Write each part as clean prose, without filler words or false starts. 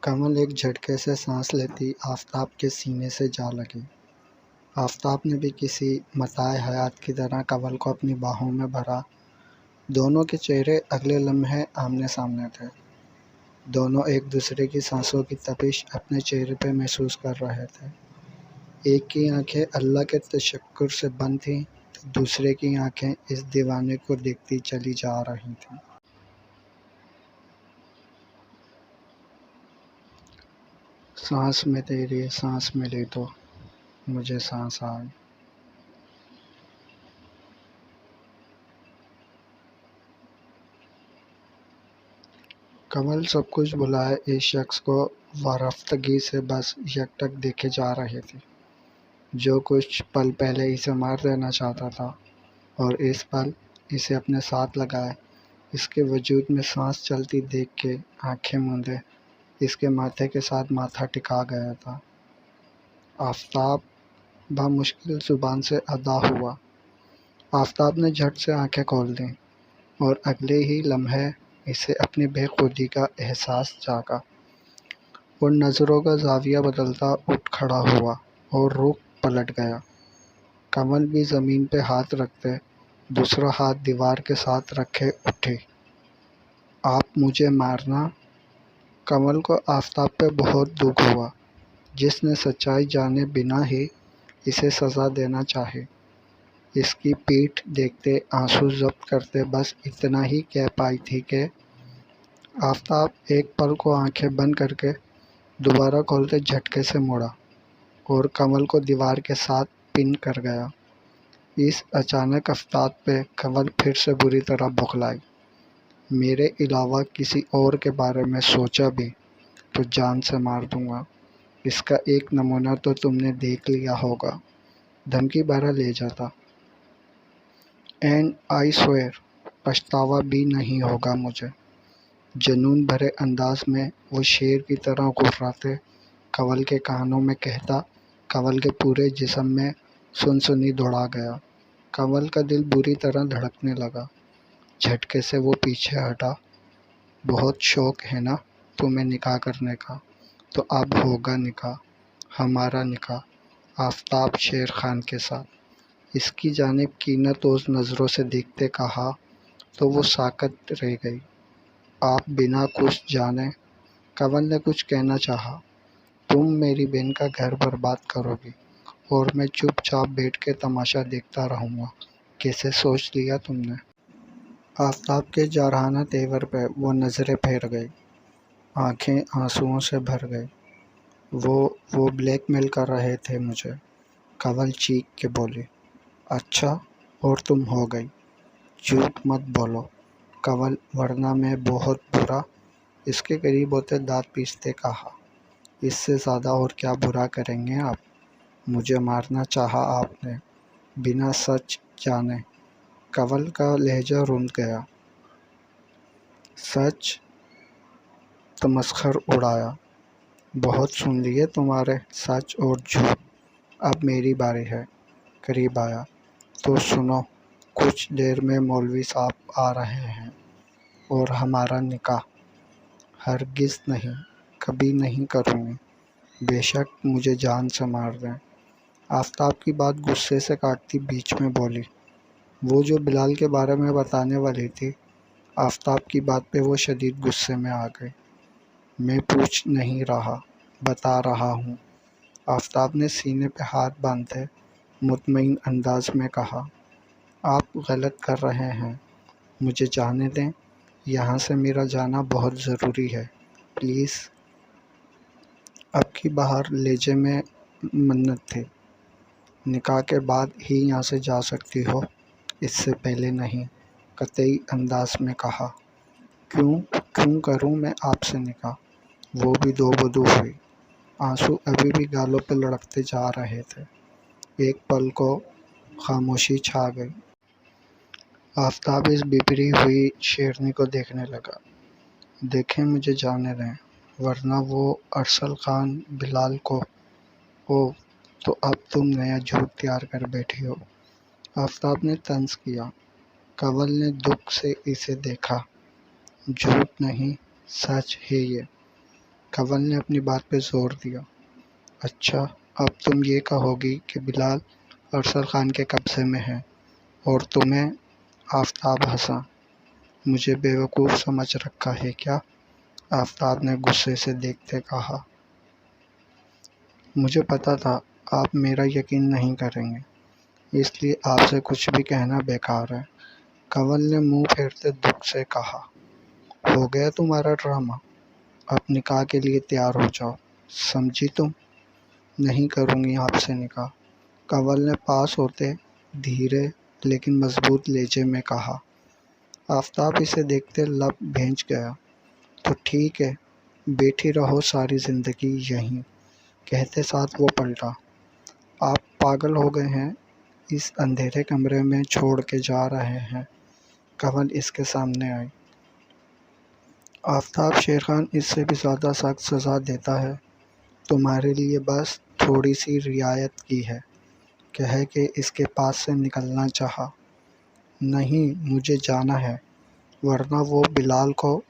کمل ایک جھٹکے سے سانس لیتی آفتاب کے سینے سے جا لگی۔ آفتاب نے بھی کسی متاع حیات کی طرح کمل کو اپنی باہوں میں بھرا۔ دونوں کے چہرے اگلے لمحے آمنے سامنے تھے۔ دونوں ایک دوسرے کی سانسوں کی تپش اپنے چہرے پہ محسوس کر رہے تھے۔ ایک کی آنکھیں اللہ کے تشکر سے بند تھیں تو دوسرے کی آنکھیں اس دیوانے کو دیکھتی چلی جا رہی تھیں۔ سانس میں تیری سانس ملی تو مجھے سانس آئی۔ کمل سب کچھ بھلائے اس شخص کو وارفتگی سے بس یکٹک دیکھے جا رہی تھی جو کچھ پل پہلے اسے مار دینا چاہتا تھا، اور اس پل اسے اپنے ساتھ لگائے اس کے وجود میں سانس چلتی دیکھ کے آنکھیں موندے اس کے ماتھے کے ساتھ ماتھا ٹکا گیا تھا۔ آفتاب بمشکل زبان سے ادا ہوا۔ آفتاب نے جھٹ سے آنکھیں کھول دیں اور اگلے ہی لمحے اسے اپنی بے خودی کا احساس جاگا۔ وہ نظروں کا زاویہ بدلتا اٹھ کھڑا ہوا اور رخ پلٹ گیا۔ کمل بھی زمین پہ ہاتھ رکھتے دوسرا ہاتھ دیوار کے ساتھ رکھے اٹھی۔ آپ مجھے مارنا؟ کمل کو آفتاب پہ بہت دکھ ہوا جس نے سچائی جانے بنا ہی اسے سزا دینا چاہی۔ اس کی پیٹھ دیکھتے آنسو ضبط کرتے بس اتنا ہی کہہ پائی تھی کہ آفتاب ایک پل کو آنکھیں بند کر کے دوبارہ کھولتے جھٹکے سے مڑا اور کمل کو دیوار کے ساتھ پن کر گیا۔ اس اچانک افتاد پہ کمل پھر سے بری طرح بوکھلائی۔ میرے علاوہ کسی اور کے بارے میں سوچا بھی تو جان سے مار دوں گا۔ اس کا ایک نمونہ تو تم نے دیکھ لیا ہوگا۔ دھمکی بھرا لہجہ، اینڈ آئی سوئر پچھتاوا بھی نہیں ہوگا مجھے۔ جنون بھرے انداز میں وہ شیر کی طرح گھرراتے کنول کے کانوں میں کہتا کنول کے پورے جسم میں سنسنی دوڑا گیا۔ کنول کا دل بری طرح دھڑکنے لگا۔ جھٹکے سے وہ پیچھے ہٹا۔ بہت شوق ہے نا تمہیں نکاح کرنے کا، تو اب ہوگا نکاح، ہمارا نکاح آفتاب شیر خان کے ساتھ۔ اس کی جانب کینہ توز نظروں سے دیکھتے کہا تو وہ ساکت رہ گئی۔ آپ بنا کچھ جانے؟ کنول نے کچھ کہنا چاہا۔ تم میری بہن کا گھر برباد کرو گی اور میں چپ چاپ بیٹھ کے تماشا دیکھتا رہوں گا، کیسے سوچ لیا تم نے؟ آفتاب کے جارحانہ تیور پہ وہ نظریں پھیر گئی۔ آنکھیں آنسوؤں سے بھر گئی۔ وہ بلیک میل کر رہے تھے مجھے، کنول چیخ کے بولی۔ اچھا، اور تم ہو گئی؟ جھوٹ مت بولو کنول، ورنہ میں بہت برا۔ اس کے قریب ہوتے دانت پیستے کہا۔ اس سے زیادہ اور کیا برا کریں گے آپ؟ مجھے مارنا چاہا آپ نے بنا سچ جانے؟ کنول کا لہجہ رند گیا۔ سچ؟ تمسخر اڑایا۔ بہت سن لیے تمہارے سچ اور جھوٹ، اب میری باری ہے۔ قریب آیا تو سنو، کچھ دیر میں مولوی صاحب آ رہے ہیں اور ہمارا نکاح ہرگز نہیں، کبھی نہیں کروں گی، بے شک مجھے جان سے مار دیں۔ آفتاب کی بات غصے سے کاٹتی بیچ میں بولی۔ وہ جو بلال کے بارے میں بتانے والی تھی، آفتاب کی بات پہ وہ شدید غصے میں آ گئی۔ میں پوچھ نہیں رہا، بتا رہا ہوں، آفتاب نے سینے پہ ہاتھ باندھتے مطمئن انداز میں کہا۔ آپ غلط کر رہے ہیں، مجھے جانے دیں، یہاں سے میرا جانا بہت ضروری ہے، پلیز۔ اب کی بہار لہجے میں منت تھی۔ نکاح کے بعد ہی یہاں سے جا سکتی ہو، اس سے پہلے نہیں، قطعی انداز میں کہا۔ کیوں کروں میں آپ سے نکاح؟ وہ بھی دو بدو ہوئی۔ آنسو ابھی بھی گالوں پہ لڑکتے جا رہے تھے۔ ایک پل کو خاموشی چھا گئی۔ آفتاب اس بپری ہوئی شیرنی کو دیکھنے لگا۔ دیکھیں، مجھے جانے دیں، ورنہ وہ ارسل خان بلال کو۔ او، تو اب تم نیا جھوٹ تیار کر بیٹھی ہو؟ آفتاب نے طنز کیا۔ کنول نے دکھ سے اسے دیکھا۔ جھوٹ نہیں، سچ ہے یہ۔ کنول نے اپنی بات پہ زور دیا۔ اچھا، اب تم یہ کہو گی کہ بلال ارسل خان کے قبضے میں ہے اور تمہیں؟ آفتاب ہنسا۔ مجھے بیوقوف سمجھ رکھا ہے کیا؟ آفتاب نے غصے سے دیکھتے کہا۔ مجھے پتا تھا آپ میرا یقین نہیں کریں گے، اس لیے آپ سے کچھ بھی کہنا بیکار ہے۔ کنول نے منہ پھیرتے دکھ سے کہا۔ ہو گیا تمہارا ڈرامہ، اب نکاح کے لیے تیار ہو جاؤ، سمجھی تم؟ نہیں کروں گی آپ سے نکاح، کنول نے پاس ہوتے دھیرے لیکن مضبوط لہجے میں کہا۔ آفتاب اسے دیکھتے لب بھینچ گیا۔ تو ٹھیک ہے، بیٹھی رہو ساری زندگی یہیں، کہتے ساتھ وہ پلٹا۔ آپ پاگل ہو گئے ہیں، اس اندھیرے کمرے میں چھوڑ کے جا رہے ہیں؟ کنول اس کے سامنے آئی۔ آفتاب، شیر خان اس سے بھی زیادہ سخت سزا دیتا ہے، تمہارے لیے بس تھوڑی سی رعایت کی ہے، کہہ کے اس کے پاس سے نکلنا چاہا۔ نہیں، مجھے جانا ہے، ورنہ وہ بلال کو۔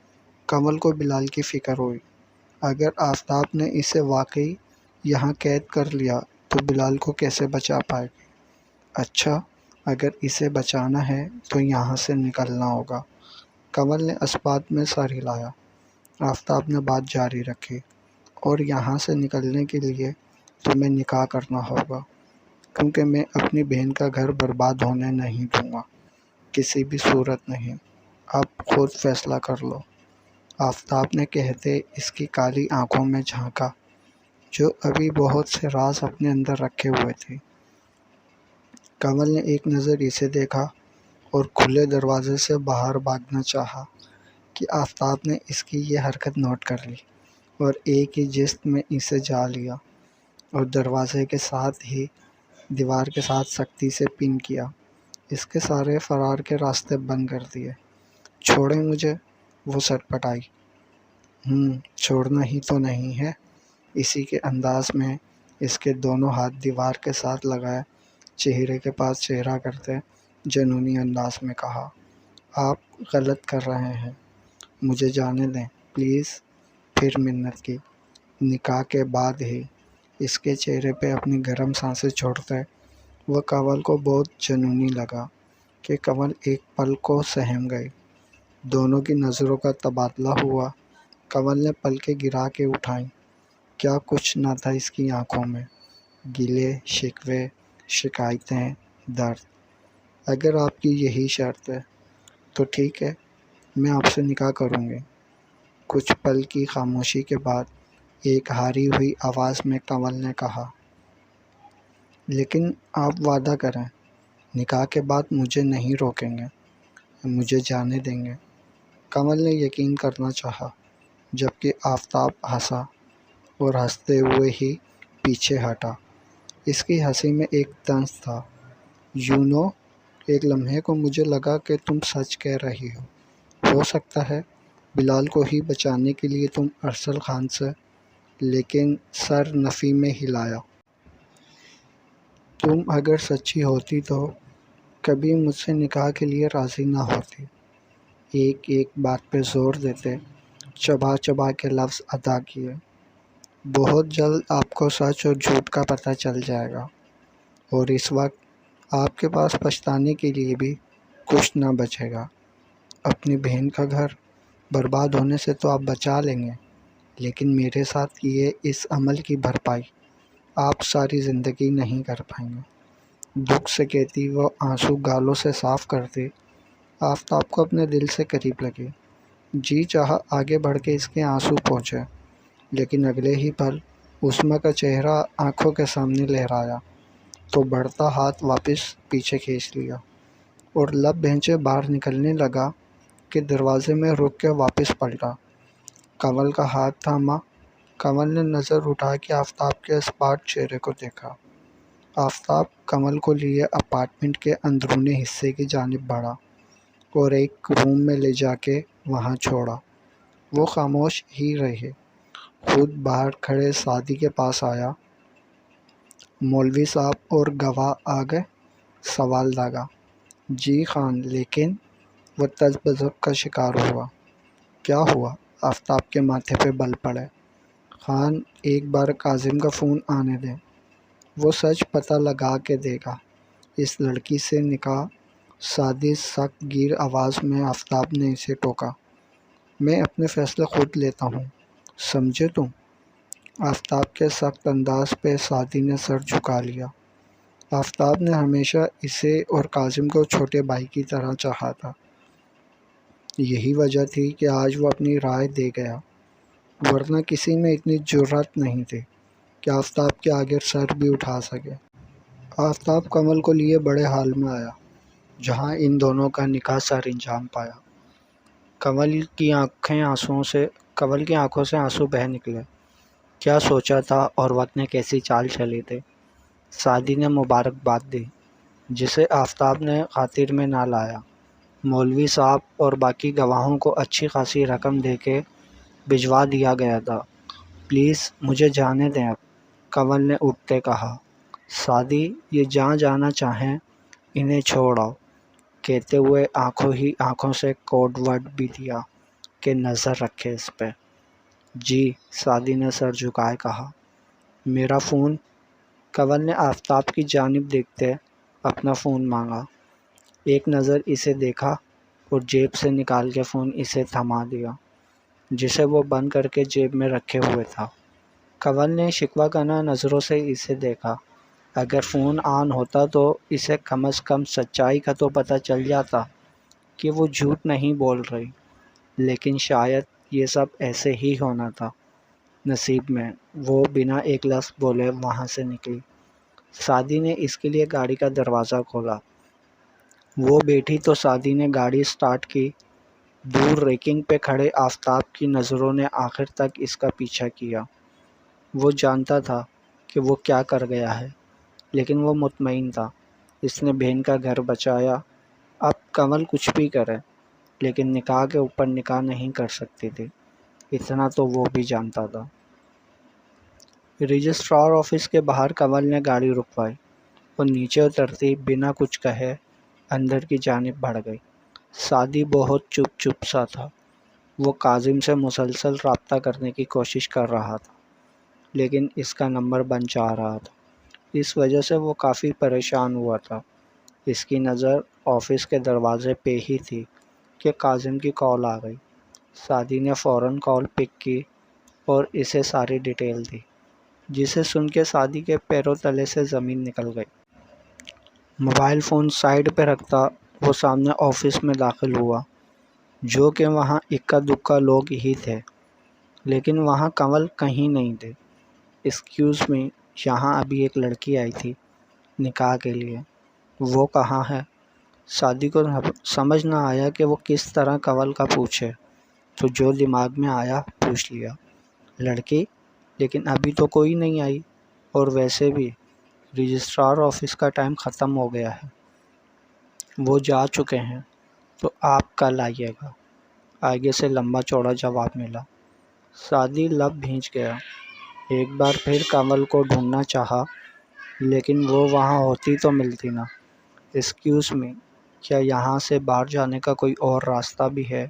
کنول کو بلال کی فکر ہوئی۔ اگر آفتاب نے اسے واقعی یہاں قید کر لیا تو بلال کو کیسے بچا پائے گی؟ اچھا، اگر اسے بچانا ہے تو یہاں سے نکلنا ہوگا۔ کنول نے اسبات میں سر ہلایا۔ آفتاب نے بات جاری رکھی۔ اور یہاں سے نکلنے کے لیے تمہیں نکاح کرنا ہوگا، کیونکہ میں اپنی بہن کا گھر برباد ہونے نہیں دوں گا، کسی بھی صورت نہیں۔ اب خود فیصلہ کر لو۔ آفتاب نے کہتے اس کی کالی آنکھوں میں جھانکا، جو ابھی بہت سے راز اپنے اندر رکھے ہوئے تھے۔ کنول نے ایک نظر اسے دیکھا اور کھلے دروازے سے باہر بھاگنا چاہا کہ آفتاب نے اس کی یہ حرکت نوٹ کر لی اور ایک ہی جست میں اسے جا لیا اور دروازے کے ساتھ ہی دیوار کے ساتھ سختی سے پن کیا، اس کے سارے فرار کے راستے بند کر دیے۔ چھوڑیں مجھے، وہ سٹپٹائی۔ چھوڑنا ہی تو نہیں ہے، اسی کے انداز میں اس کے دونوں ہاتھ دیوار کے ساتھ لگائے چہرے کے پاس چہرہ کرتے جنونی انداز میں کہا۔ آپ غلط کر رہے ہیں، مجھے جانے دیں پلیز۔ پھر منت کی۔ نکاح کے بعد ہی اس کے چہرے پہ اپنی گرم سانسیں چھوڑتے وہ کنول کو بہت جنونی لگا کہ کنول ایک پل کو سہم گئی۔ دونوں کی نظروں کا تبادلہ ہوا۔ کنول نے پلکیں گرا کے اٹھائیں۔ کیا کچھ نہ تھا اس کی آنکھوں میں، گلے شکوے، شکایتیں، درد۔ اگر آپ کی یہی شرط ہے تو ٹھیک ہے، میں آپ سے نکاح کروں گی۔ کچھ پل کی خاموشی کے بعد ایک ہاری ہوئی آواز میں کنول نے کہا۔ لیکن آپ وعدہ کریں، نکاح کے بعد مجھے نہیں روکیں گے، مجھے جانے دیں گے؟ کنول نے یقین کرنا چاہا، جبکہ آفتاب ہنسا اور ہنستے ہوئے ہی پیچھے ہٹا۔ اس کی ہنسی میں ایک طنز تھا۔ ایک لمحے کو مجھے لگا کہ تم سچ کہہ رہی ہو سکتا ہے بلال کو ہی بچانے کے لیے تم ارسل خان سے، لیکن سر نفی میں ہلایا۔ تم اگر سچی ہوتی تو کبھی مجھ سے نکاح کے لیے راضی نہ ہوتی۔ ایک ایک بات پہ زور دیتے، چبا چبا کے لفظ ادا کیے۔ بہت جلد آپ کو سچ اور جھوٹ کا پتہ چل جائے گا، اور اس وقت آپ کے پاس پچھتانے کے لیے بھی کچھ نہ بچے گا۔ اپنی بہن کا گھر برباد ہونے سے تو آپ بچا لیں گے، لیکن میرے ساتھ کیے اس عمل کی بھرپائی آپ ساری زندگی نہیں کر پائیں گے۔ دکھ سے کہتی وہ آنسو گالوں سے صاف کرتی۔ آفتاب کو اپنے دل سے قریب لگی۔ جی چاہا آگے بڑھ کے اس کے آنسو پہنچے، لیکن اگلے ہی پل عصمت کا چہرہ آنکھوں کے سامنے لہرایا تو بڑھتا ہاتھ واپس پیچھے کھینچ لیا اور لب بھینچے باہر نکلنے لگا کہ دروازے میں رک کے واپس پلٹا۔ کنول کا ہاتھ تھاما۔ کنول نے نظر اٹھا کے آفتاب کے اسپاٹ چہرے کو دیکھا۔ آفتاب کنول کو لیے اپارٹمنٹ کے اندرونی حصے کی جانب بڑھا اور ایک روم میں لے جا کے وہاں چھوڑا۔ وہ خاموش ہی رہی۔ خود باہر کھڑے سعدی کے پاس آیا۔ مولوی صاحب اور گواہ آ گئے؟ سوال داغا۔ جی خان، لیکن وہ تذبذب کا شکار ہوا۔ کیا ہوا؟ آفتاب کے ماتھے پہ بل پڑے۔ خان ایک بار کاظم کا فون آنے دیں، وہ سچ پتہ لگا کے دے گا۔ اس لڑکی سے نکاح۔ سعدی سخت گیر آواز میں آفتاب نے اسے ٹوکا۔ میں اپنے فیصلے خود لیتا ہوں، سمجھے تم؟ آفتاب کے سخت انداز پہ سعدی نے سر جھکا لیا۔ آفتاب نے ہمیشہ اسے اور کاظم کو چھوٹے بھائی کی طرح چاہا تھا۔ یہی وجہ تھی کہ آج وہ اپنی رائے دے گیا، ورنہ کسی میں اتنی جرأت نہیں تھی کہ آفتاب کے آگے سر بھی اٹھا سکے۔ آفتاب کنول کو لیے بڑے حال میں آیا جہاں ان دونوں کا نکاح سر انجام پایا۔ کنول کی آنکھوں سے آنسو بہہ نکلے۔ کیا سوچا تھا اور وقت نے کیسی چال چلی تھی۔ سعدی نے مبارکباد دی، جسے آفتاب نے خاطر میں نہ لایا۔ مولوی صاحب اور باقی گواہوں کو اچھی خاصی رقم دے کے بھجوا دیا گیا تھا۔ پلیز مجھے جانے دیں اب، کنول نے اٹھتے کہا۔ سعدی، یہ جہاں جانا چاہیں انہیں چھوڑ آؤ، کہتے ہوئے آنکھوں سے کوڈ ورڈ بھی دیا کہ نظر رکھے اس پہ۔ جی، سعدی نے سر جھکائے کہا۔ میرا فون؟ کنول نے آفتاب کی جانب دیکھتے اپنا فون مانگا، ایک نظر اسے دیکھا اور جیب سے نکال کے فون اسے تھما دیا، جسے وہ بند کر کے جیب میں رکھے ہوئے تھا۔ کنول نے شکوہ کناں نظروں سے اسے دیکھا۔ اگر فون آن ہوتا تو اسے کم از کم سچائی کا تو پتہ چل جاتا کہ وہ جھوٹ نہیں بول رہی، لیکن شاید یہ سب ایسے ہی ہونا تھا نصیب میں۔ وہ بنا ایک لفظ بولے وہاں سے نکلی۔ سعدی نے اس کے لیے گاڑی کا دروازہ کھولا۔ وہ بیٹھی تو سعدی نے گاڑی سٹارٹ کی۔ دور ریکنگ پہ کھڑے آفتاب کی نظروں نے آخر تک اس کا پیچھا کیا۔ وہ جانتا تھا کہ وہ کیا کر گیا ہے، لیکن وہ مطمئن تھا اس نے بہن کا گھر بچایا۔ اب کنول کچھ بھی کرے، لیکن نکاح کے اوپر نکاح نہیں کر سکتی تھی، اتنا تو وہ بھی جانتا تھا۔ رجسٹرار آفس کے باہر کنول نے گاڑی رکوائی اور نیچے اترتی بنا کچھ کہے اندر کی جانب بڑھ گئی۔ سعدی بہت چپ سا تھا۔ وہ کاظم سے مسلسل رابطہ کرنے کی کوشش کر رہا تھا، لیکن اس کا نمبر بند جا رہا تھا۔ اس وجہ سے وہ کافی پریشان ہوا تھا۔ اس کی نظر آفس کے دروازے پہ ہی تھی کہ کاظم کی کال آ گئی۔ سعدی نے فوراً کال پک کی اور اسے ساری ڈیٹیل دی، جسے سن کے سعدی کے پیروں تلے سے زمین نکل گئی۔ موبائل فون سائیڈ پہ رکھتا وہ سامنے آفس میں داخل ہوا، جو کہ وہاں اکا دکا لوگ ہی تھے، لیکن وہاں کنول کہیں نہیں تھے۔ ایکسکیوز می، یہاں ابھی ایک لڑکی آئی تھی نکاح کے لیے، وہ کہاں ہے؟ سعدی کو سمجھ نہ آیا کہ وہ کس طرح کنول کا پوچھے، تو جو دماغ میں آیا پوچھ لیا۔ لڑکی؟ لیکن ابھی تو کوئی نہیں آئی، اور ویسے بھی رجسٹرار آفس کا ٹائم ختم ہو گیا ہے، وہ جا چکے ہیں، تو آپ کل آئیے گا۔ آگے سے لمبا چوڑا جواب ملا۔ سعدی لب بھینچ گیا۔ ایک بار پھر کنول کو ڈھونڈنا چاہا، لیکن وہ وہاں ہوتی تو ملتی نہ۔ ایکسکیوز می، کیا یہاں سے باہر جانے کا کوئی اور راستہ بھی ہے؟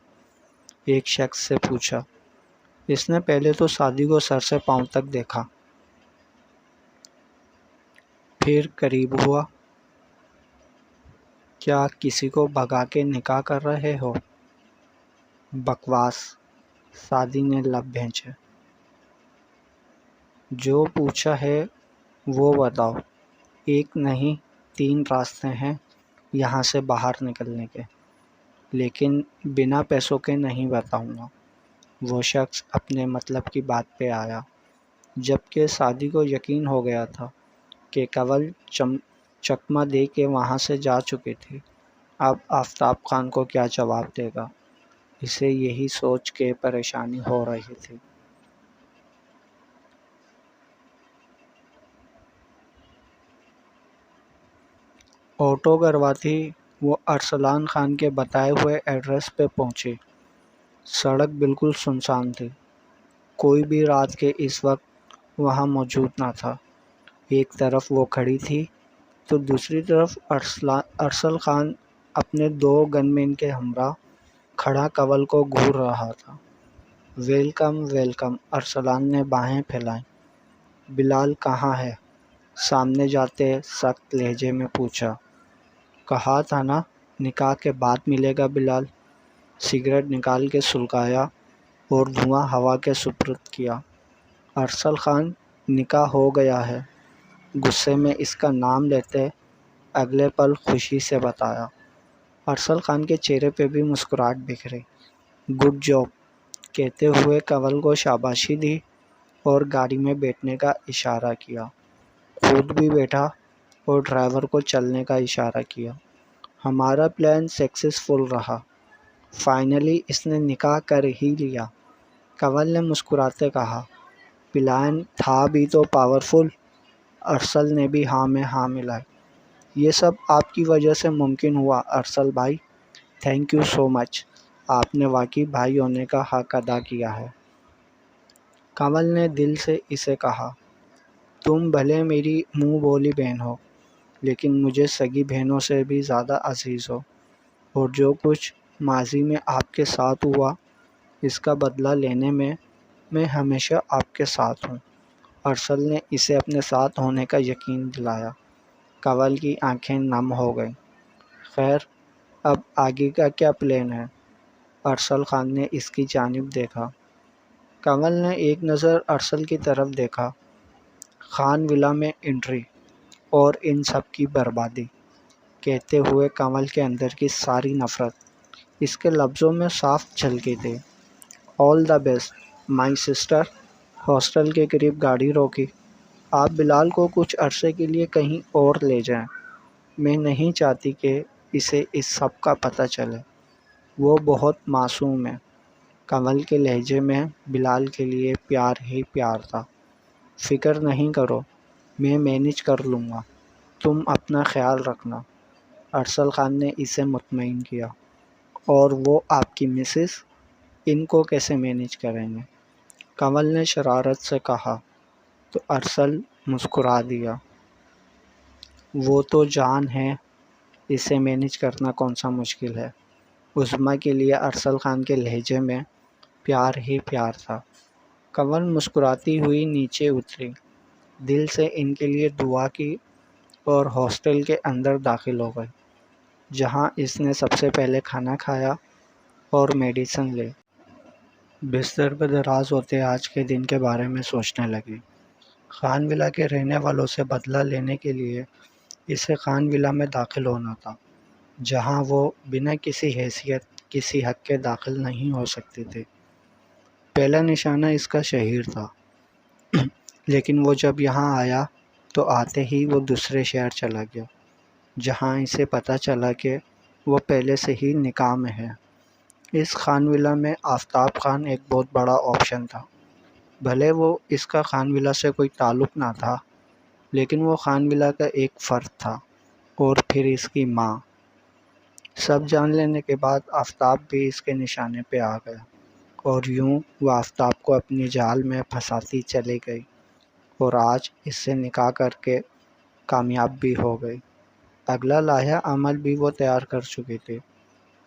ایک شخص سے پوچھا۔ اس نے پہلے تو سعدی کو سر سے پاؤں تک دیکھا، پھر قریب ہوا۔ کیا کسی کو بھگا کے نکاح کر رہے ہو؟ بکواس، سعدی نے لب بھینچے۔ جو پوچھا ہے وہ بتاؤ۔ ایک نہیں 3 راستے ہیں یہاں سے باہر نکلنے کے، لیکن بنا پیسوں کے نہیں بتاؤں گا۔ وہ شخص اپنے مطلب کی بات پہ آیا، جبکہ سعدی کو یقین ہو گیا تھا کہ کنول چکمہ دے کے وہاں سے جا چکی تھی۔ اب آفتاب خان کو کیا جواب دے گا، اسے یہی سوچ کے پریشانی ہو رہی تھی۔ آٹو کرواتی وہ ارسلان خان کے بتائے ہوئے ایڈریس پہ پہنچی۔ سڑک بالکل سنسان تھی، کوئی بھی رات کے اس وقت وہاں موجود نہ تھا۔ ایک طرف وہ کھڑی تھی تو دوسری طرف ارسل خان اپنے 2 گن مین کے ہمراہ کھڑا کنول کو گھور رہا تھا۔ ویلکم ویلکم، ارسلان نے باہیں پھیلائیں۔ بلال کہاں ہے؟ سامنے جاتے سخت لہجے میں پوچھا۔ کہا تھا نا نکاح کے بعد ملے گا بلال۔ سگریٹ نکال کے سلگایا اور دھواں ہوا کے سپرد کیا۔ ارسل خان نکاح ہو گیا ہے، غصے میں اس کا نام لیتے اگلے پل خوشی سے بتایا۔ ارسل خان کے چہرے پہ بھی مسکراہٹ بکھری۔ گڈ جاب کہتے ہوئے کنول کو شاباشی دی اور گاڑی میں بیٹھنے کا اشارہ کیا۔ خود بھی بیٹھا اور ڈرائیور کو چلنے کا اشارہ کیا۔ ہمارا پلان سکسیسفل رہا، فائنلی اس نے نکاح کر ہی لیا، کنول نے مسکراتے کہا۔ پلان تھا بھی تو پاورفل، ارسل نے بھی ہاں میں ہاں ملائی۔ یہ سب آپ کی وجہ سے ممکن ہوا ارسل بھائی، تھینک یو سو مچ، آپ نے واقعی بھائی ہونے کا حق ادا کیا ہے۔ کنول نے دل سے اسے کہا۔ تم بھلے میری منہ بولی بہن ہو، لیکن مجھے سگی بہنوں سے بھی زیادہ عزیز ہو، اور جو کچھ ماضی میں آپ کے ساتھ ہوا اس کا بدلہ لینے میں ہمیشہ آپ کے ساتھ ہوں۔ ارسل نے اسے اپنے ساتھ ہونے کا یقین دلایا۔ کنول کی آنکھیں نم ہو گئیں۔ خیر اب آگے کا کیا پلان ہے؟ ارسل خان نے اس کی جانب دیکھا۔ کنول نے ایک نظر ارسل کی طرف دیکھا۔ خان ولا میں انٹری اور ان سب کی بربادی کہتے ہوئے کنول کے اندر کی ساری نفرت اس کے لفظوں میں صاف جھلکی تھی۔ All the best my sister. Hostel کے قریب گاڑی روکی۔ آپ بلال کو کچھ عرصے کے لیے کہیں اور لے جائیں، میں نہیں چاہتی کہ اسے اس سب کا پتہ چلے، وہ بہت معصوم ہے۔ کنول کے لہجے میں بلال کے لیے پیار ہی پیار تھا۔ فکر نہیں کرو، میں مینیج کر لوں گا، تم اپنا خیال رکھنا، ارسل خان نے اسے مطمئن کیا۔ اور وہ آپ کی مسز، ان کو کیسے مینیج کریں گے؟ کنول نے شرارت سے کہا تو ارسل مسکرا دیا۔ وہ تو جان ہے، اسے مینیج کرنا کون سا مشکل ہے۔ عظمیٰ کے لیے ارسل خان کے لہجے میں پیار ہی پیار تھا۔ کنول مسکراتی ہوئی نیچے اتری، دل سے ان کے لیے دعا کی اور ہاسٹل کے اندر داخل ہو گئی، جہاں اس نے سب سے پہلے کھانا کھایا اور میڈیسن لی۔ بستر پہ دراز ہوتے آج کے دن کے بارے میں سوچنے لگی۔ خان ولا کے رہنے والوں سے بدلہ لینے کے لیے اسے خان ولا میں داخل ہونا تھا، جہاں وہ بنا کسی حیثیت کسی حق کے داخل نہیں ہو سکتی تھی۔ پہلا نشانہ اس کا شہیر تھا، لیکن وہ جب یہاں آیا تو آتے ہی وہ دوسرے شہر چلا گیا، جہاں اسے پتہ چلا کہ وہ پہلے سے ہی نکاح میں ہے۔ اس خان ولا میں آفتاب خان ایک بہت بڑا آپشن تھا۔ بھلے وہ اس کا خان ولا سے کوئی تعلق نہ تھا، لیکن وہ خان ولا کا ایک فرد تھا، اور پھر اس کی ماں۔ سب جان لینے کے بعد آفتاب بھی اس کے نشانے پہ آ گیا، اور یوں وہ آفتاب کو اپنی جال میں پھنساتی چلی گئی، اور آج اس سے نکاح کر کے کامیاب بھی ہو گئی۔ اگلا لائحہ عمل بھی وہ تیار کر چکی تھی،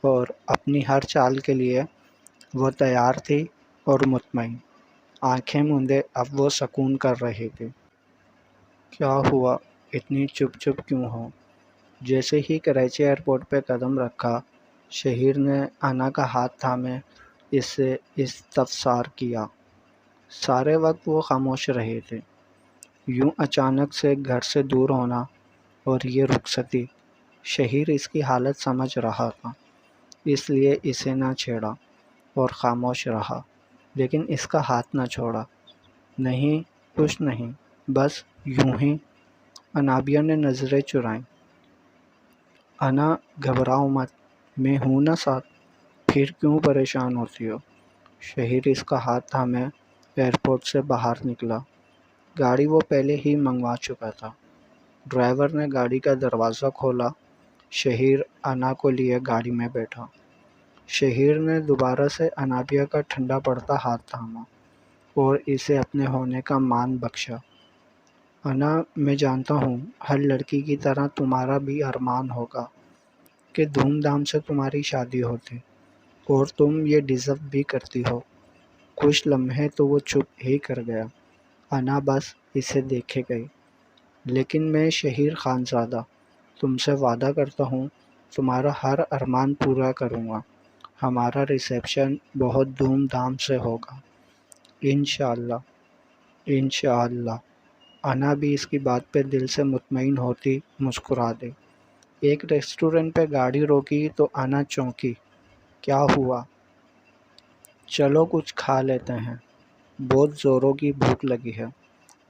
اور اپنی ہر چال کے لیے وہ تیار تھی اور مطمئن۔ آنکھیں موندے اب وہ سکون کر رہی تھی۔ کیا ہوا، اتنی چپ چپ کیوں ہو؟ جیسے ہی کراچی ایئرپورٹ پہ قدم رکھا، شہیر نے انا کا ہاتھ تھامے اس سے استفسار کیا۔ سارے وقت وہ خاموش رہے تھے۔ یوں اچانک سے گھر سے دور ہونا اور یہ رخصتی، شہیر اس کی حالت سمجھ رہا تھا، اس لیے اسے نہ چھیڑا اور خاموش رہا، لیکن اس کا ہاتھ نہ چھوڑا۔ نہیں کچھ نہیں، بس یوں ہی۔ انابیہ نے نظریں چرائیں۔ انا گھبراؤ مت، میں ہوں نا ساتھ، پھر کیوں پریشان ہوتی ہو؟ شہیر اس کا ہاتھ تھامے ایئرپورٹ سے باہر نکلا۔ گاڑی وہ پہلے ہی منگوا چکا تھا۔ ڈرائیور نے گاڑی کا دروازہ کھولا۔ شہیر انا کو لیے گاڑی میں بیٹھا۔ شہیر نے دوبارہ سے انابیہ کا ٹھنڈا پڑتا ہاتھ تھاما اور اسے اپنے ہونے کا مان بخشا۔ انا، میں جانتا ہوں ہر لڑکی کی طرح تمہارا بھی ارمان ہوگا کہ دھوم دھام سے تمہاری شادی ہوتی، اور تم یہ ڈیزرو بھی کرتی ہو۔ کچھ لمحے تو وہ چپ ہی کر گیا۔ انا بس اسے دیکھے گئی۔ لیکن میں شہیر خانزادہ تم سے وعدہ کرتا ہوں تمہارا ہر ارمان پورا کروں گا۔ ہمارا ریسیپشن بہت دھوم دھام سے ہوگا۔ انشاءاللہ، انشاءاللہ۔ انا بھی اس کی بات پہ دل سے مطمئن ہوتی مسکرا دی۔ ایک ریسٹورنٹ پہ گاڑی روکی تو انا چونکی۔ کیا ہوا؟ چلو کچھ کھا لیتے ہیں، بہت زوروں کی بھوک لگی ہے،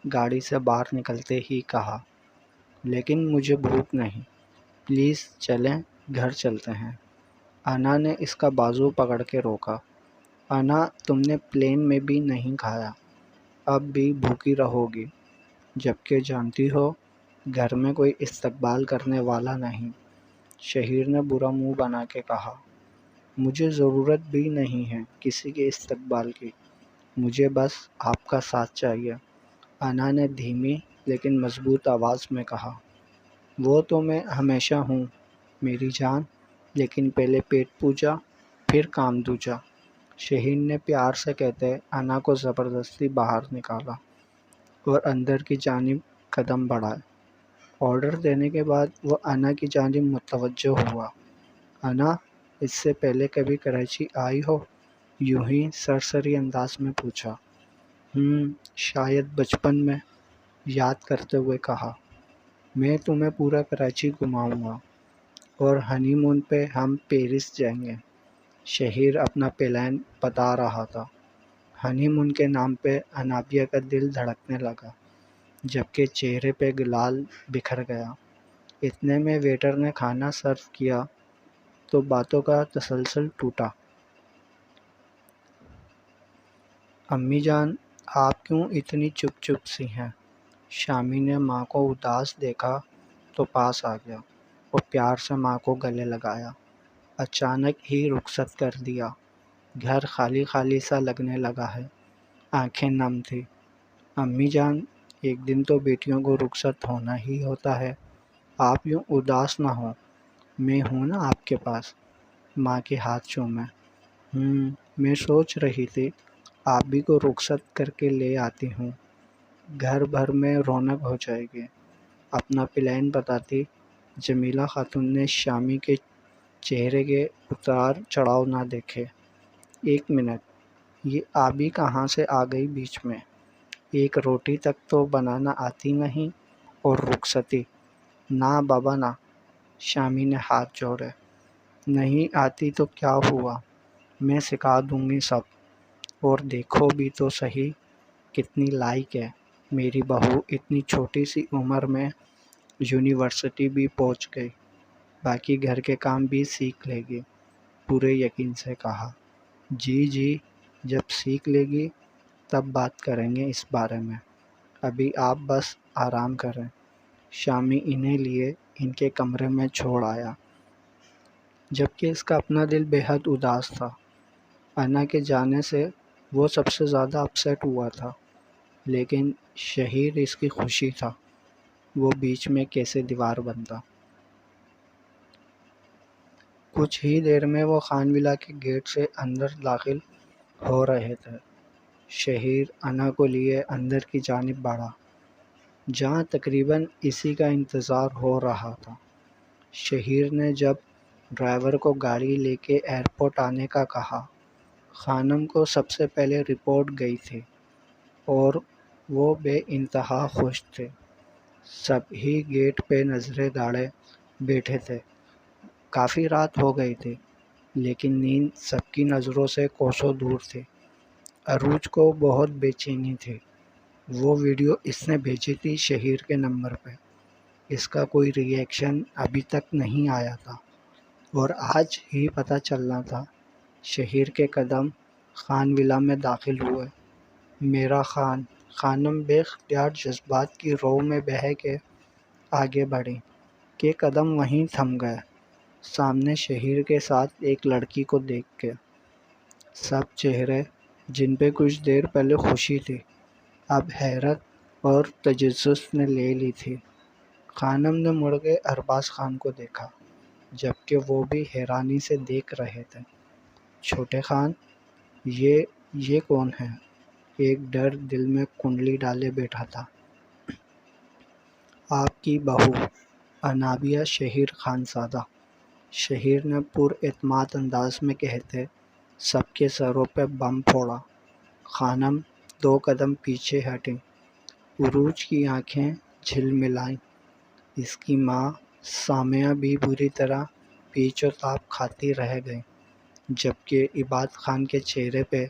گاڑی سے باہر نکلتے ہی کہا۔ لیکن مجھے بھوک نہیں، پلیز چلیں، گھر چلتے ہیں۔ انا نے اس کا بازو پکڑ کے روکا۔ انا، تم نے پلین میں بھی نہیں کھایا، اب بھی بھوکی رہو گی، جبکہ جانتی ہو گھر میں کوئی استقبال کرنے والا نہیں۔ شہیر نے برا منہ بنا کے کہا۔ مجھے ضرورت بھی نہیں ہے کسی کے استقبال کی، مجھے بس آپ کا ساتھ چاہیے، انا نے دھیمی لیکن مضبوط آواز میں کہا۔ وہ تو میں ہمیشہ ہوں میری جان، لیکن پہلے پیٹ پوجا پھر کام دوجا، شہیر نے پیار سے کہتے انا کو زبردستی باہر نکالا اور اندر کی جانب قدم بڑھائے۔ آرڈر دینے کے بعد وہ انا کی جانب متوجہ ہوا۔ انا، اس سے پہلے کبھی کراچی آئی ہو؟ یوں ہی سرسری انداز میں پوچھا۔ شاید بچپن میں، یاد کرتے ہوئے کہا۔ میں تمہیں پورا کراچی گھماؤں گا، اور ہنی مون پہ ہم پیرس جائیں گے، شہیر اپنا پلان بتا رہا تھا۔ ہنی مون کے نام پہ انابیہ کا دل دھڑکنے لگا، جبکہ چہرے پہ گلال بکھر گیا۔ اتنے میں ویٹر نے کھانا سرو کیا تو باتوں کا تسلسل ٹوٹا۔ امی جان، آپ کیوں اتنی چپ چپ سی ہیں؟ شامی نے ماں کو اداس دیکھا تو پاس آ گیا اور پیار سے ماں کو گلے لگایا۔ اچانک ہی رخصت کر دیا، گھر خالی خالی سا لگنے لگا ہے، آنکھیں نم تھی۔ امی جان، ایک دن تو بیٹیوں کو رخصت ہونا ہی ہوتا ہے، آپ یوں اداس نہ ہوں، میں ہوں نا آپ کے پاس، ماں کے ہاتھ چومے۔ میں سوچ رہی تھی آپ بھی کو رخصت کر کے لے آتی ہوں، گھر بھر میں رونق ہو جائے گی۔ اپنا پلان بتاتی جمیلہ خاتون نے شامی کے چہرے کے اتار چڑھاؤ نہ دیکھے۔ ایک منٹ، یہ آبی کہاں سے آ گئی بیچ میں؟ ایک روٹی تک تو بنانا آتی نہیں، اور رخصتی؟ نہ بابا نہ، شامی نے ہاتھ جوڑے۔ نہیں آتی تو کیا ہوا، میں سکھا دوں گی سب، اور دیکھو بھی تو صحیح کتنی لائق ہے میری بہو، اتنی چھوٹی سی عمر میں یونیورسٹی بھی پہنچ گئی، باقی گھر کے کام بھی سیکھ لے گی، پورے یقین سے کہا۔ جی جی، جب سیکھ لے گی تب بات کریں گے اس بارے میں، ابھی آپ بس آرام کریں۔ شامی انہیں لیے ان کے کمرے میں چھوڑ آیا، جبکہ اس کا اپنا دل بے حد اداس تھا۔ انا کے جانے سے وہ سب سے زیادہ اپسیٹ ہوا تھا، لیکن شہیر اس کی خوشی تھا، وہ بیچ میں کیسے دیوار بنتا۔ کچھ ہی دیر میں وہ خان ولا کے گیٹ سے اندر داخل ہو رہے تھے۔ شہیر انا کو لیے اندر کی جانب بڑھا، جہاں تقریباً اسی کا انتظار ہو رہا تھا۔ شہیر نے جب ڈرائیور کو گاڑی لے کے ایئرپورٹ آنے کا کہا، خانم کو سب سے پہلے رپورٹ گئی تھی اور وہ بے انتہا خوش تھے۔ سب ہی گیٹ پہ نظریں گاڑے بیٹھے تھے۔ کافی رات ہو گئی تھی، لیکن نیند سب کی نظروں سے کوسوں دور تھی۔ عروج کو بہت بے چینی تھی، وہ ویڈیو اس نے بھیجی تھی شہیر کے نمبر پہ، اس کا کوئی ری ایکشن ابھی تک نہیں آیا تھا، اور آج ہی پتہ چلنا تھا۔ شہیر کے قدم خان ولا میں داخل ہوئے۔ میرا خان، خانم بے اختیار جذبات کی رو میں بہہ کے آگے بڑھی کہ قدم وہیں تھم گئے، سامنے شہیر کے ساتھ ایک لڑکی کو دیکھ کے۔ سب چہرے جن پہ کچھ دیر پہلے خوشی تھی، اب حیرت اور تجسس نے لے لی تھی۔ خانم نے مڑ کے ارباز خان کو دیکھا، جبکہ وہ بھی حیرانی سے دیکھ رہے تھے۔ چھوٹے خان، یہ یہ کون ہے؟ ایک ڈر دل میں کنڈلی ڈالے بیٹھا تھا۔ آپ کی بہو انابیہ شہیر خانزادہ، شہیر نے پر اعتماد انداز میں کہتے سب کے سروں پہ بم پھوڑا۔ خانم 2 قدم پیچھے ہٹیں، عروج کی آنکھیں جھلملائیں۔ اس کی ماں سامعہ بھی بری طرح پیچ و تاب کھاتی رہ گئیں، جبکہ عباد خان کے چہرے پہ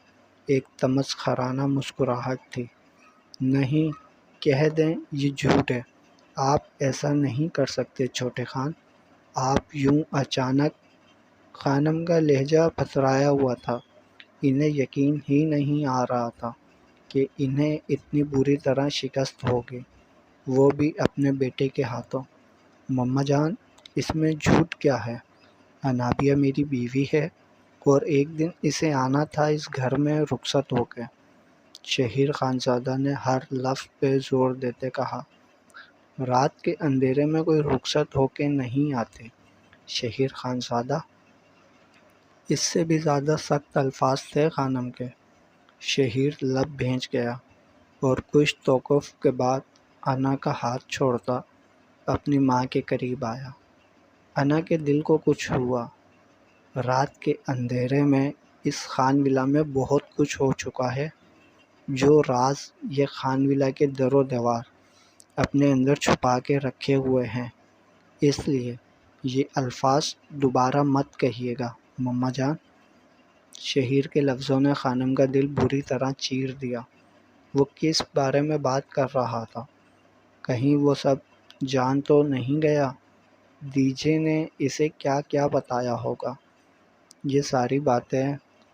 ایک تمسخرانہ مسکراہٹ تھی۔ نہیں، کہہ دیں یہ جھوٹ ہے، آپ ایسا نہیں کر سکتے چھوٹے خان، آپ یوں اچانک۔ خانم کا لہجہ پھترایا ہوا تھا، انہیں یقین ہی نہیں آ رہا تھا کہ انہیں اتنی بری طرح شکست ہوگی، وہ بھی اپنے بیٹے کے ہاتھوں۔ مما جان، اس میں جھوٹ کیا ہے؟ انابیہ میری بیوی ہے اور ایک دن اسے آنا تھا اس گھر میں رخصت ہو کے۔ شہیر خانزادہ نے ہر لفظ پہ زور دیتے کہا۔ رات کے اندھیرے میں کوئی رخصت ہو کے نہیں آتے شہیر خانزادہ۔ اس سے بھی زیادہ سخت الفاظ تھے خانم کے۔ شہیر لب بھینچ گیا اور کچھ توقف کے بعد انا کا ہاتھ چھوڑتا اپنی ماں کے قریب آیا۔ انا کے دل کو کچھ ہوا۔ رات کے اندھیرے میں اس خان ولا میں بہت کچھ ہو چکا ہے، جو راز یہ خان ولا کے در و دیوار اپنے اندر چھپا کے رکھے ہوئے ہیں، اس لیے یہ الفاظ دوبارہ مت کہیے گا مما جان۔ شہیر کے لفظوں نے خانم کا دل بری طرح چیر دیا۔ وہ کس بارے میں بات کر رہا تھا؟ کہیں وہ سب جان تو نہیں گیا؟ دیجے نے اسے کیا کیا بتایا ہوگا؟ یہ ساری باتیں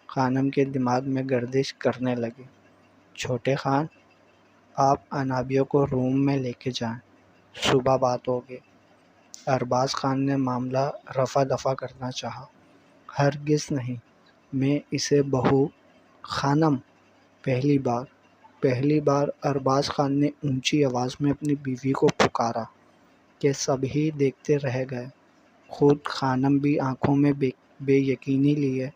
خانم کے دماغ میں گردش کرنے لگی۔ چھوٹے خان، آپ انابیہ کو روم میں لے کے جائیں، صبح بات ہوگی۔ ارباز خان نے معاملہ رفع دفع کرنا چاہا۔ ہرگز نہیں، میں اسے بہو۔ خانم، پہلی بار ارباز خان نے اونچی آواز میں اپنی بیوی کو پکارا کہ سبھی دیکھتے رہ گئے۔ خود خانم بھی آنکھوں میں بے یقینی لیے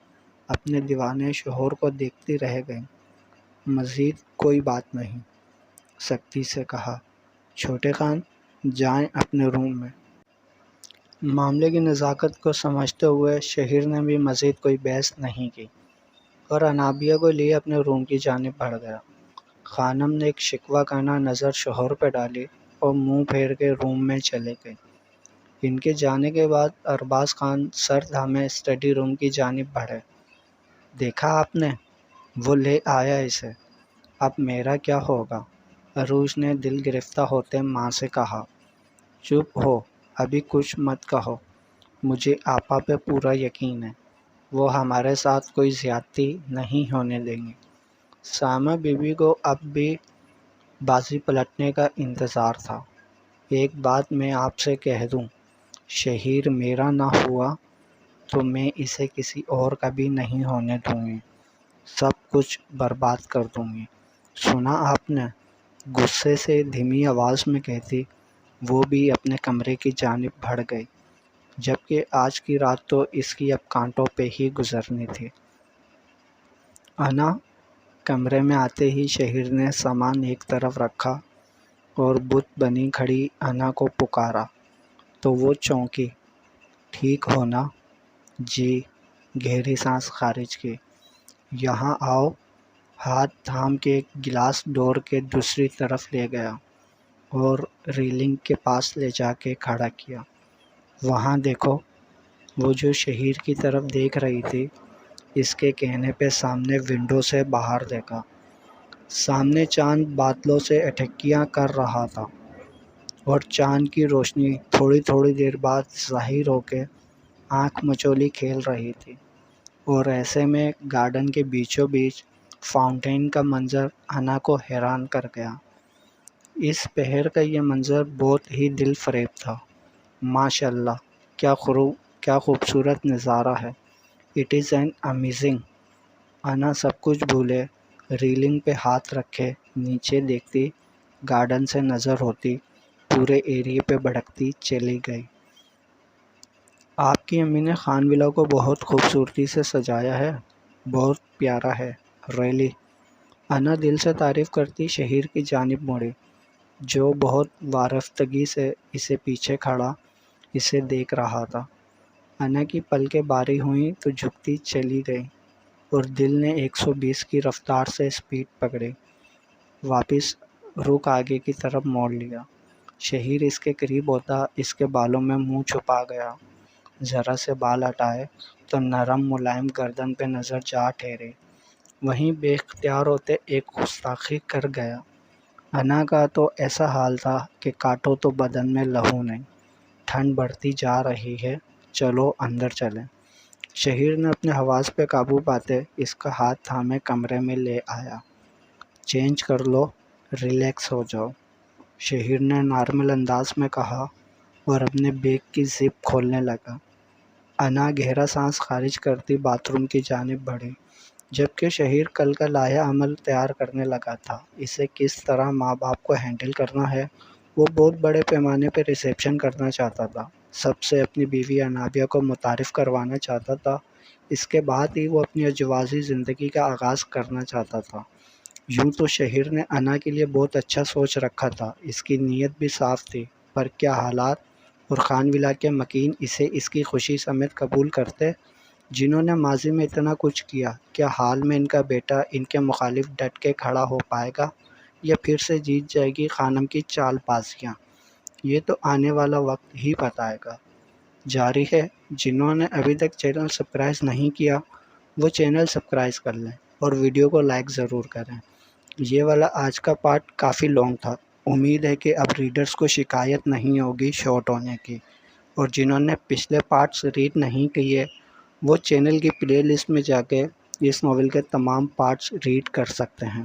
اپنے دیوانے شوہر کو دیکھتی رہ گئیں۔ مزید کوئی بات نہیں، سختی سے کہا۔ چھوٹے خان، جائیں اپنے روم میں۔ معاملے کی نزاکت کو سمجھتے ہوئے شہیر نے بھی مزید کوئی بحث نہیں کی اور انابیہ کو لیے اپنے روم کی جانب بڑھ گیا۔ خانم نے ایک شکوہ کانہ نظر شوہر پہ ڈالی اور منہ پھیر کے روم میں چلے گئی۔ ان کے جانے کے بعد ارباز خان سر تھامے اسٹڈی روم کی جانب بڑھے۔ دیکھا آپ نے، وہ لے آیا اسے، اب میرا کیا ہوگا؟ عروج نے دل گرفتہ ہوتے ماں سے کہا۔ چپ ہو، ابھی کچھ مت کہو، مجھے آپا پہ پورا یقین ہے، وہ ہمارے ساتھ کوئی زیادتی نہیں ہونے دیں گی۔ سامہ بی بی کو اب بھی بازی پلٹنے کا انتظار تھا۔ ایک بات میں آپ سے کہہ دوں، شہیر میرا نہ ہوا تو میں اسے کسی اور کا بھی نہیں ہونے دوں گی، سب کچھ برباد کر دوں گی۔ سنا آپ نے؟ غصے سے دھیمی آواز میں کہتی وہ بھی اپنے کمرے کی جانب بڑھ گئی، جبکہ آج کی رات تو اس کی اب کانٹوں پہ ہی گزرنی تھی۔ انا، کمرے میں آتے ہی شہیر نے سامان ایک طرف رکھا اور بت بنی کھڑی انا کو پکارا تو وہ چونکی۔ ٹھیک ہو نا؟ جی، گہری سانس خارج کی۔ یہاں آؤ۔ ہاتھ تھام کے ایک گلاس ڈور کے دوسری طرف لے گیا اور ریلنگ کے پاس لے جا کے کھڑا کیا۔ وہاں دیکھو۔ وہ جو شہیر کی طرف دیکھ رہی تھی، اس کے کہنے پہ سامنے ونڈو سے باہر دیکھا۔ سامنے چاند بادلوں سے اٹھکیاں کر رہا تھا اور چاند کی روشنی تھوڑی تھوڑی دیر بعد ظاہر ہو کے آنکھ مچولی کھیل رہی تھی، اور ایسے میں گارڈن کے بیچوں بیچ فاؤنٹین کا منظر انا کو حیران کر گیا۔ اس پہر کا یہ منظر بہت ہی دل فریب تھا۔ ماشاء اللہ، کیا خوبصورت نظارہ ہے۔ It is an amazing. انا سب کچھ بھولے ریلنگ پہ ہاتھ رکھے نیچے دیکھتی، گارڈن سے نظر ہوتی پورے ایریے پہ بھڑکتی چلی گئی۔ آپ کی امی نے خان ولا کو بہت خوبصورتی سے سجایا ہے، بہت پیارا ہے۔ ریلی؟ انا دل سے تعریف کرتی شہیر کی جانب مڑی، جو بہت وارفتگی سے اسے پیچھے کھڑا اسے دیکھ رہا تھا۔ انا کی پلکیں باری ہوئیں تو جھکتی چلی گئی اور دل نے 120 کی رفتار سے اسپیڈ پکڑی۔ واپس رخ آگے کی طرف موڑ لیا۔ شہیر اس کے قریب ہوتا اس کے بالوں میں منہ چھپا گیا، ذرا سے بال ہٹائے تو نرم ملائم گردن پہ نظر جا ٹھہری، وہیں بے اختیار ہوتے ایک گستاخی کر گیا۔ انا کا تو ایسا حال تھا کہ کاٹو تو بدن میں لہو نہیں، ٹھنڈ بڑھتی جا رہی ہے، چلو اندر چلیں۔ شہیر نے اپنے حواس پہ قابو پاتے اس کا ہاتھ تھامے کمرے میں لے آیا۔ چینج کر لو، ریلیکس ہو جاؤ، شہیر نے نارمل انداز میں کہا اور اپنے بیگ کی زپ کھولنے لگا۔ انا گہرا سانس خارج کرتی باتھ روم کی جانب بڑھی، جبکہ شہیر کل کا لایا عمل تیار کرنے لگا تھا۔ اسے کس طرح ماں باپ کو ہینڈل کرنا ہے، وہ بہت بڑے پیمانے پہ ریسیپشن کرنا چاہتا تھا، سب سے اپنی بیوی انابیہ کو متعارف کروانا چاہتا تھا، اس کے بعد ہی وہ اپنی ازدواجی زندگی کا آغاز کرنا چاہتا تھا۔ یوں تو شہیر نے انا کے لیے بہت اچھا سوچ رکھا تھا، اس کی نیت بھی صاف تھی، پر کیا حالات اور خان ولا کے مکین اسے اس کی خوشی سمیت قبول کرتے؟ جنہوں نے ماضی میں اتنا کچھ کیا، کیا حال میں ان کا بیٹا ان کے مخالف ڈٹ کے کھڑا ہو پائے گا، یا پھر سے جیت جائے گی خانم کی چال بازیاں؟ یہ تو آنے والا وقت ہی بتائے گا۔ جاری ہے، جنہوں نے ابھی تک چینل سبسکرائب نہیں کیا وہ چینل سبسکرائب کر لیں اور ویڈیو کو لائک ضرور کریں۔ یہ والا آج کا پارٹ کافی لانگ تھا، امید ہے کہ اب ریڈرز کو شکایت نہیں ہوگی شارٹ ہونے کی، اور جنہوں نے پچھلے پارٹس ریڈ نہیں کیے وہ چینل کی پلے لسٹ میں جا کے اس ناول کے تمام پارٹس ریڈ کر سکتے ہیں۔